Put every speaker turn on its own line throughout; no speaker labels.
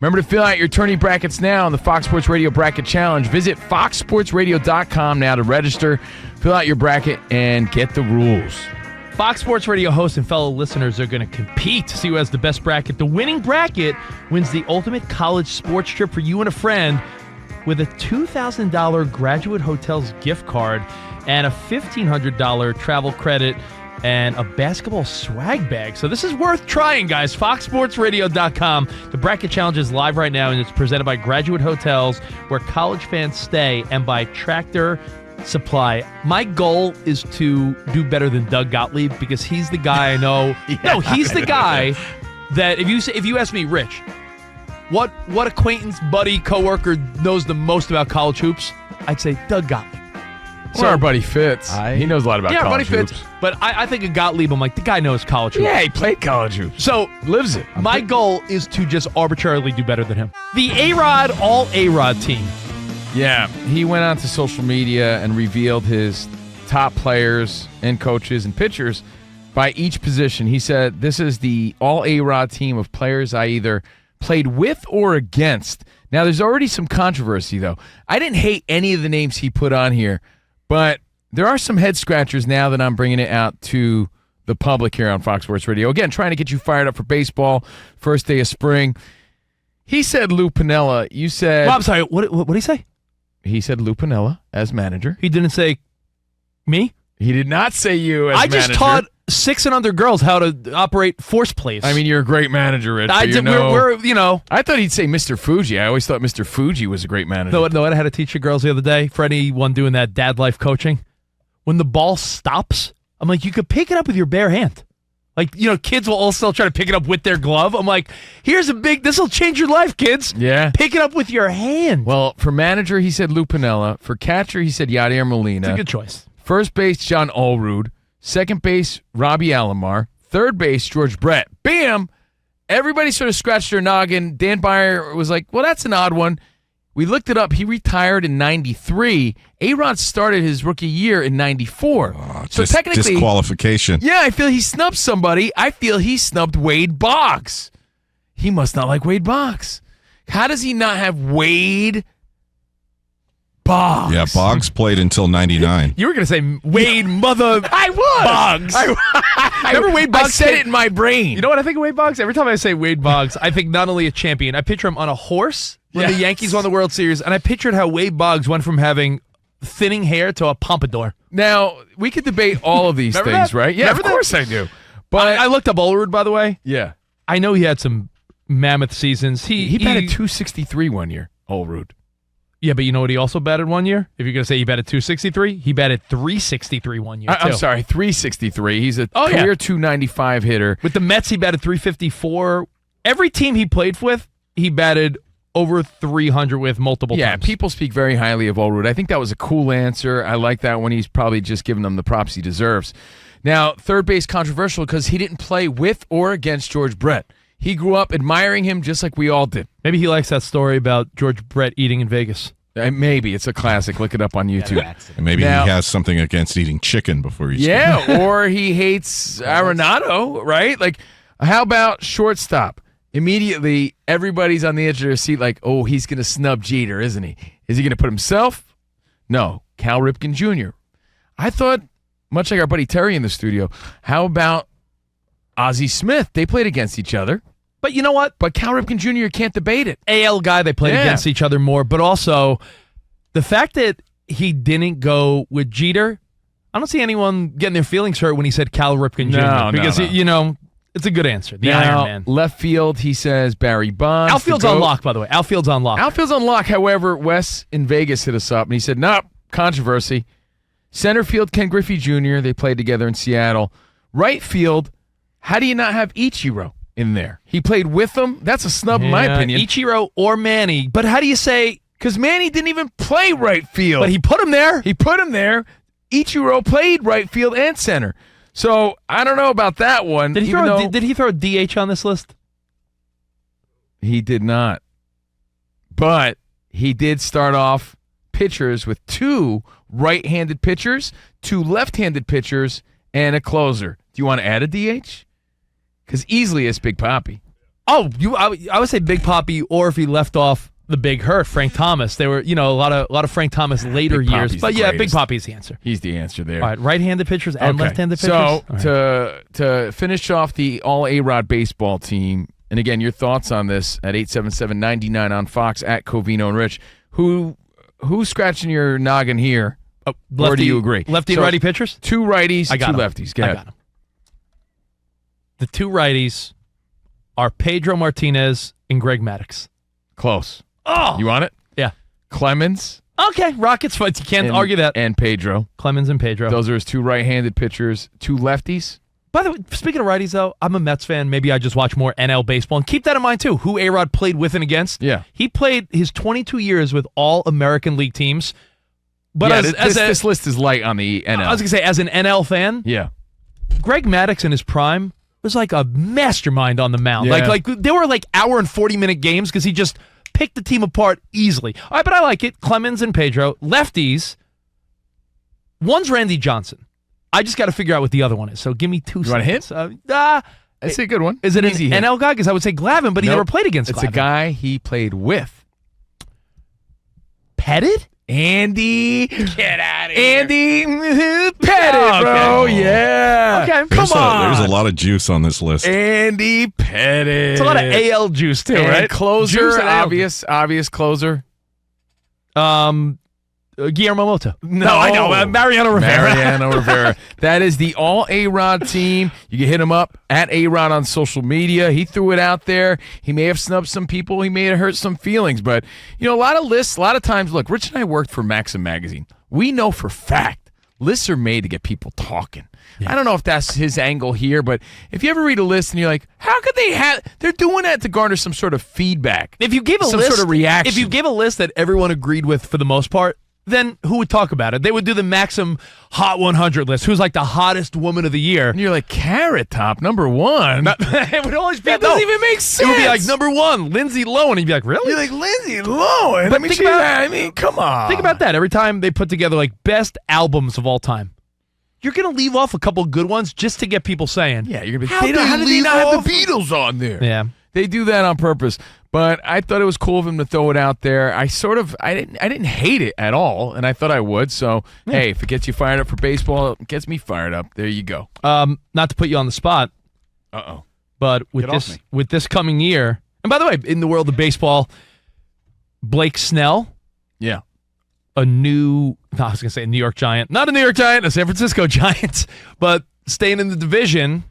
Remember to fill out your tourney brackets now on the Fox Sports Radio Bracket Challenge. Visit foxsportsradio.com now to register, fill out your bracket, and get the rules.
Fox Sports Radio hosts and fellow listeners are going to compete to see who has the best bracket. The winning bracket wins the ultimate college sports trip for you and a friend with a $2,000 Graduate Hotels gift card and a $1,500 travel credit and a basketball swag bag. So this is worth trying, guys. FoxSportsRadio.com. The bracket challenge is live right now, and it's presented by Graduate Hotels, where college fans stay, and by Tractor Supply. My goal is to do better than Doug Gottlieb because he's the guy I know. No, he's the guy that if you ask me, Rich, what acquaintance, buddy, coworker knows the most about college hoops? I'd say Doug Gottlieb.
So our buddy Fitz, he knows a lot about college hoops.
Fitz. But I think of Gottlieb, I'm like, the guy knows college hoops.
Yeah, he played college hoops.
So
lives it.
My goal is to just arbitrarily do better than him. The A-Rod, All-AROD team.
Yeah, he went onto social media and revealed his top players and coaches and pitchers by each position. He said, this is the All-AROD team of players I either played with or against. Now, there's already some controversy, though. I didn't hate any of the names he put on here, but there are some head scratchers now that I'm bringing it out to the public here on Fox Sports Radio. Again, trying to get you fired up for baseball, first day of spring. He said Lou Piniella. You said...
Well, I'm sorry, what did he say?
He said Lou Piniella as manager.
He didn't say me?
He did not say you as manager.
I just taught 6 and under girls how to operate force plays.
I mean, you're a great manager, Rich.
I
thought he'd say Mr. Fuji. I always thought Mr. Fuji was a great manager.
No, I had to teach the girls the other day, for anyone doing that dad life coaching. When the ball stops, I'm like, you could pick it up with your bare hand. Like, kids will also try to pick it up with their glove. I'm like, this will change your life, kids.
Yeah.
Pick it up with your hand.
Well, for manager, he said Lou Piniella. For catcher, he said Yadier Molina.
It's a good choice.
First base, John All-AROD. Second base, Robbie Alomar. Third base, George Brett. Bam! Everybody sort of scratched their noggin. Dan Byer was like, well, that's an odd one. We looked it up. He retired in 93. A-Rod started his rookie year in 94. So technically...
disqualification.
Yeah, I feel he snubbed somebody. I feel he snubbed Wade Boggs. He must not like Wade Boggs. How does he not have Wade Boggs?
Yeah, Boggs played until 99.
You were going to say Wade Mother
I was.
Boggs. Remember Wade Boggs?
I said it in my brain.
You know what I think of Wade Boggs? Every time I say Wade Boggs, I think not only a champion, I picture him on a horse when the Yankees won the World Series, and I pictured how Wade Boggs went from having thinning hair to a pompadour.
Now, we could debate all of these things, right? Yeah, of course I do. But
I looked up All-AROD, by the way.
Yeah.
I know he had some mammoth seasons. He
batted 263 one year, All-AROD.
Yeah, but you know what he also batted one year? If you're going to say he batted 263, he batted 363 one year, too.
I'm sorry, 363. He's a career 295 hitter.
With the Mets, he batted 354. Every team he played with, he batted over 300 with multiple times.
Yeah, people speak very highly of All-AROD. I think that was a cool answer. I like that one. He's probably just giving them the props he deserves. Now, third base controversial because he didn't play with or against George Brett. He grew up admiring him just like we all did.
Maybe he likes that story about George Brett eating in Vegas.
Maybe. It's a classic. Look it up on YouTube.
And maybe he has something against eating chicken before he's
or he hates Arenado, right? Like, how about shortstop? Immediately, everybody's on the edge of their seat like, oh, he's going to snub Jeter, isn't he? Is he going to put himself? No. Cal Ripken Jr. I thought, much like our buddy Terry in the studio, how about Ozzie Smith? They played against each other.
But you know what?
But Cal Ripken Jr. can't debate it.
AL guy, they played against each other more. But also, the fact that he didn't go with Jeter, I don't see anyone getting their feelings hurt when he said Cal Ripken Jr. Because, it's a good answer. The Iron Man.
Left field, he says Barry Bonds.
Outfield's on lock, by the way. Outfield's on lock.
Outfield's on lock. However, Wes in Vegas hit us up, and he said, nope, controversy. Center field, Ken Griffey Jr., they played together in Seattle. Right field, how do you not have Ichiro in there? He played with them. That's a snub in my opinion.
Ichiro or Manny. But how do you say...
Because Manny didn't even play right field.
But he put him there.
Ichiro played right field and center. So, I don't know about that one.
Did he throw a DH on this list?
He did not. But he did start off pitchers with 2 right-handed pitchers, 2 left-handed pitchers, and a closer. Do you want to add a DH? Because easily it's Big Papi.
I would say Big Papi, or if he left off the Big Hurt, Frank Thomas. They were, a lot of Frank Thomas later
Big
years.
Papi's
But
the
yeah, Big
greatest.
Papi's the answer.
He's the answer there.
All right, right-handed pitchers and left-handed pitchers.
So to finish off the All-AROD baseball team, and again, your thoughts on this at 877-99 on Fox at Covino and Rich. Who's scratching your noggin here? Or do you agree?
Lefty and righty pitchers?
2 righties,
I got
2
him.
lefties. Go
I
ahead.
got him. The 2 righties are Pedro Martinez and Greg Maddux.
Close.
Oh!
You want it?
Yeah.
Clemens.
Okay, Rockets fight. You can't argue that.
And Pedro.
Clemens and Pedro.
Those are his 2 right-handed pitchers. 2 lefties.
By the way, speaking of righties, though, I'm a Mets fan. Maybe I just watch more NL baseball. And keep that in mind, too, who A-Rod played with and against.
Yeah.
He played his 22 years with all American League teams. But
yeah, this list is light on the NL.
I was going to say, as an NL fan,
yeah.
Greg Maddux in his prime was like a mastermind on the mound.
Yeah.
Like they were like hour and 40-minute games because he just picked the team apart easily. All right, but I like it. Clemens and Pedro. Lefties, one's Randy Johnson. I just got to figure out what the other one is. So give me 2 seconds.
You want a hint? That's a good one.
Is it
Easy
an
hint.
NL guy? Because I would say Glavine, but he never played against
It's
Glavine.
a guy he played with.
Pettit?
Andy.
Get out of here.
Andy Pettit, bro.
Okay.
Yeah.
Okay, come on.
There's a lot of juice on this list.
Andy Pettit.
It's a lot of AL juice, too,
And
right?
closer,
Juice and AL.
obvious closer.
Guillermo Mota.
No,
I know. Mariano Rivera.
Mariano Rivera. That is the All-AROD team. You can hit him up at A-Rod on social media. He threw it out there. He may have snubbed some people. He may have hurt some feelings. But, a lot of lists, a lot of times, look, Rich and I worked for Maxim Magazine. We know for fact lists are made to get people talking. Yeah. I don't know if that's his angle here, but if you ever read a list and you're like, how could they're doing that to garner some sort of feedback.
If you gave a
some
list,
sort of reaction.
If you gave a list that everyone agreed with for the most part, then who would talk about it? They would do the Maxim Hot 100 list. Who's like the hottest woman of the year?
And you're like, Carrot Top, number 1.
It would always be
that doesn't even make sense.
It would be like number 1, Lindsay Lohan. And you'd be like, really?
You're like, Lindsay Lohan?
But think about that.
I mean, come on.
Think about that. Every time they put together like best albums of all time, you're going to leave off a couple good ones just to get people saying,
yeah, you're going to
be
how did they not have the Beatles on there?
Yeah.
They do that on purpose. But I thought it was cool of him to throw it out there. I didn't hate it at all, and I thought I would. So, hey, if it gets you fired up for baseball, it gets me fired up. There you go.
Not to put you on the spot.
Uh-oh.
But with this coming year, and by the way, in the world of baseball, Blake Snell.
Yeah.
I was going to say a New York Giant. Not a New York Giant, a San Francisco Giant. But staying in the division,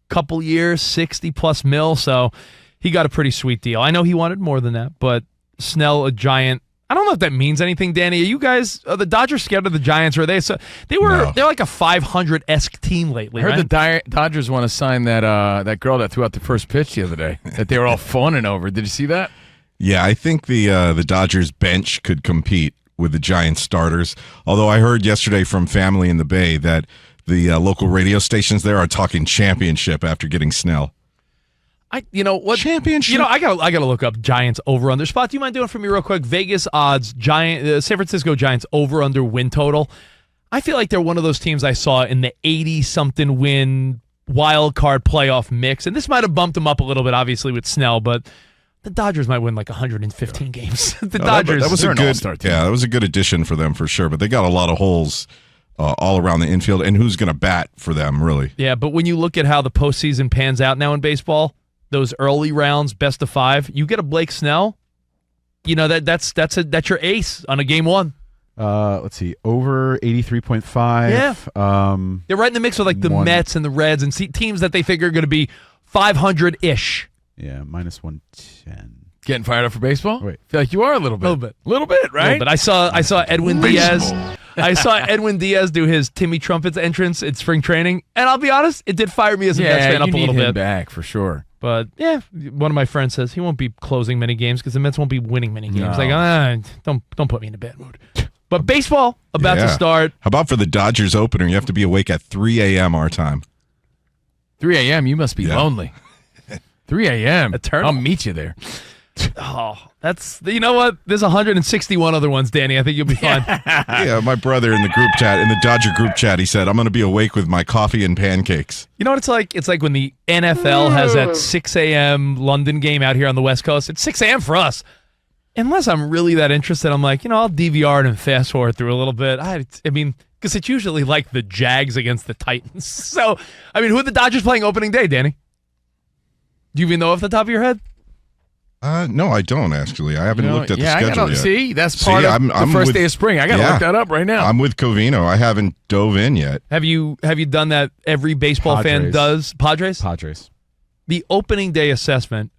couple years, 60+ mil. So he got a pretty sweet deal. I know he wanted more than that, but Snell, a Giant. I don't know if that means anything, Danny. Are the Dodgers scared of the Giants? Or are they? So they're like a 500-esque team lately.
I heard
right?
the Dodgers want to sign that girl that threw out the first pitch the other day that they were all fawning over. Did you see that?
Yeah, I think the Dodgers bench could compete with the Giants starters. Although I heard yesterday from family in the Bay that the local radio stations there are talking championship after getting Snell.
Championship. I gotta look up Giants over under. Spot, do you mind doing it for me real quick? Vegas odds, San Francisco Giants over under win total. I feel like they're one of those teams I saw in the 80-something win wild card playoff mix, and this might have bumped them up a little bit, obviously with Snell, but the Dodgers might win like 115 games. Dodgers.
That was a good start. Yeah, that was a good addition for them for sure. But they got a lot of holes all around the infield, and who's going to bat for them, really?
Yeah, but when you look at how the postseason pans out now in baseball, those early rounds, best of 5, you get a Blake Snell, that's your ace on a game 1.
Let's see, over 83.5.
Yeah. They're right in the mix with like the Mets and the Reds and teams that they figure are going to be 500-ish.
Yeah, minus 110.
Getting fired up for baseball?
Wait.
I feel like you are a little bit. A little bit, right?
But I saw Edwin Diaz. I saw Edwin Diaz do his Timmy Trumpets entrance at spring training, and I'll be honest, it did fire me as a Mets fan up a little bit.
Back for sure.
But yeah, one of my friends says he won't be closing many games because the Mets won't be winning many games.
No.
Like, don't put me in a bad mood. But baseball about to start.
How about for the Dodgers opener? You have to be awake at 3 a.m. our time.
3 a.m. You must be lonely. 3 a.m.
Eternal.
I'll meet you there.
Oh, you know what? There's 161 other ones, Danny. I think you'll be fine.
Yeah, my brother in the group chat, in the Dodger group chat, he said, I'm going to be awake with my coffee and pancakes.
You know what it's like? It's like when the NFL has that 6 a.m. London game out here on the West Coast. It's 6 a.m. for us. Unless I'm really that interested, I'm like, I'll DVR it and fast forward through a little bit. I mean, because it's usually like the Jags against the Titans. So, I mean, who are the Dodgers playing opening day, Danny? Do you even know off the top of your head?
No, I don't, actually. I haven't looked at the schedule yet.
See, that's part of the first day of spring. I got to look that up right now.
I'm with Covino. I haven't dove in yet.
Have you done that every baseball fan does? Padres?
Padres.
The opening day assessment,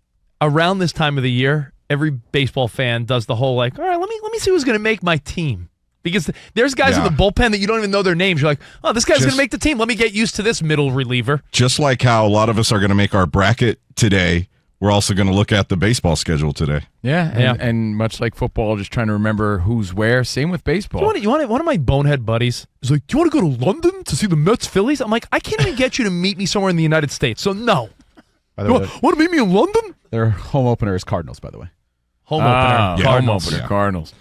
around this time of the year, every baseball fan does the whole like, all right, let me see who's going to make my team. Because there's guys in the bullpen that you don't even know their names. You're like, oh, this guy's going to make the team. Let me get used to this middle reliever.
Just like how a lot of us are going to make our bracket today, we're also going to look at the baseball schedule today.
Yeah, and much like football, just trying to remember who's where. Same with baseball.
You want one of my bonehead buddies is like, do you want to go to London to see the Mets Phillies? I'm like, I can't even get you to meet me somewhere in the United States, so no. Want to meet me in London?
Their home opener is Cardinals, by the way.
Home opener.
Cardinals. Home opener, Cardinals.